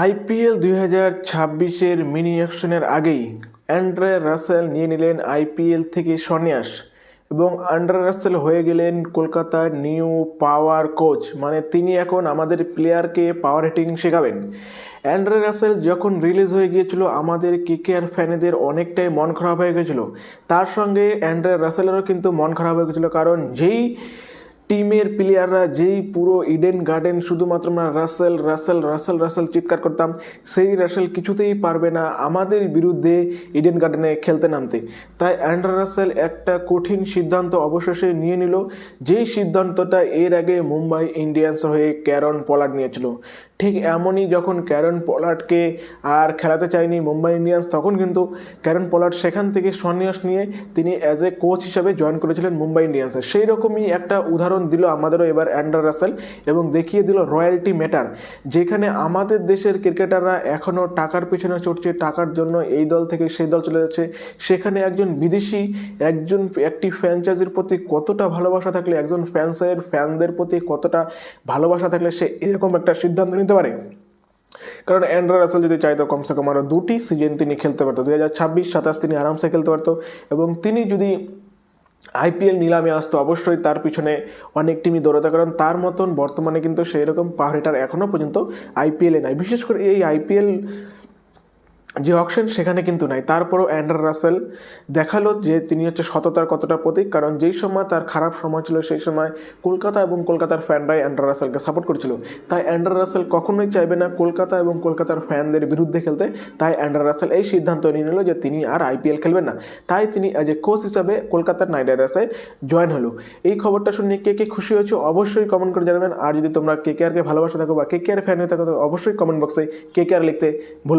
IPL 2026-এর mini অকশনের আগেই Andre Rasel নিয়ে নিলেন আইপিএল থেকে সন্ন্যাস এবং অ্যান্ড্রে রাসেল হয়ে গেলেন কলকাতার নিউ পাওয়ার কোচ। মানে তিনি এখন আমাদের প্লেয়ারকে পাওয়ার হিটিং শেখাবেন। অ্যান্ড্রে রাসেল যখন রিলিজ হয়ে গিয়েছিল আমাদের কেকেআর ফ্যানেদের অনেকটাই মন খারাপ হয়ে গেছিলো। তার সঙ্গে অ্যান্ড্রে রাসেলেরও কিন্তু মন খারাপ হয়ে গেছিলো, কারণ যেই টিমের প্লেয়াররা যেই পুরো ইডেন গার্ডেন শুধুমাত্র আমরা রাসেল রাসেল রাসেল রাসেল চিৎকার করতাম, সেই রাসেল কিছুতেই পারবে না আমাদের বিরুদ্ধে ইডেন গার্ডেনে খেলতে নামতে। তাই অ্যান্ড্রে রাসেল একটা কঠিন সিদ্ধান্ত অবশেষে নিয়ে নিল, যেই সিদ্ধান্তটা এর আগে মুম্বাই ইন্ডিয়ান্স হয়ে ক্যারন পলার্ড নিয়েছিল। ঠিক এমনই যখন ক্যারন পলার্ডকে আর খেলাতে চায়নি মুম্বাই ইন্ডিয়ান্স, তখন কিন্তু ক্যারন পলার্ড সেখান থেকে সন্ন্যাস নিয়ে তিনি অ্যাজ এ কোচ হিসাবে জয়েন করেছিলেন মুম্বাই ইন্ডিয়ান্সে। সেই রকমই একটা উদাহরণ দিল আমাদেরও এবার অ্যান্ড্রে রাসেল এবং দেখিয়ে দিল রয়্যালটি ম্যাটার। যেখানে আমাদের দেশের ক্রিকেটাররা এখনও টাকার পিছনে ছুটছে, টাকার জন্য এই দল থেকে সেই দল চলে যাচ্ছে, সেখানে একজন বিদেশি একটি ফ্র্যাঞ্চাইজির প্রতি কতটা ভালোবাসা থাকলে, একজন ফ্যানদের প্রতি কতটা ভালোবাসা থাকলে সে এরকম একটা সিদ্ধান্ত নিতে পারে। কারণ অ্যান্ড্রে রাসেল যদি চাইতো কমসে কম আরও 2টি সিজন তিনি খেলতে পারতো, 2026-27 তিনি আরামসে খেলতে পারতো। এবং তিনি যদি আইপিএল নিলামে আসতো অবশ্যই তার পিছনে অনেক টিমই দৌড়াতো, কারণ তার মতন বর্তমানে কিন্তু সেই রকম পাওয়ার হিটার এখনও পর্যন্ত আইপিএলে নাই। বিশেষ করে এই আইপিএল যে অকশন সেখানে কিন্তু নাই। তারপরও অ্যান্ড্রে রাসেল দেখালো যে তিনি হচ্ছে সততার কতটা প্রতীক, কারণ যেই সময় তার খারাপ সময় ছিল সেই সময় কলকাতা এবং কলকাতার ফ্যানরাই অ্যান্ড্রে রাসেলকে সাপোর্ট করেছিল। তাই অ্যান্ড্রে রাসেল কখনোই চাইবে না কলকাতা এবং কলকাতার ফ্যানদের বিরুদ্ধে খেলতে। তাই অ্যান্ড্রে রাসেল এই সিদ্ধান্ত নিয়ে নিল যে তিনি আর আইপিএল খেলবেন না। তাই তিনি অ্যাজ এ কোচ হিসাবে কলকাতার নাইট রাইডার্সে জয়েন হলো। এই খবরটা শুনে কে কে খুশি হয়েছে অবশ্যই কমেন্ট করে জানাবেন। আর যদি তোমরা কেকেআরকে ভালোবাসা থাকো বা কেকেআর ফ্যান হয়ে থাকো তো অবশ্যই কমেন্ট বক্সে কেকেআর লিখতে ভুল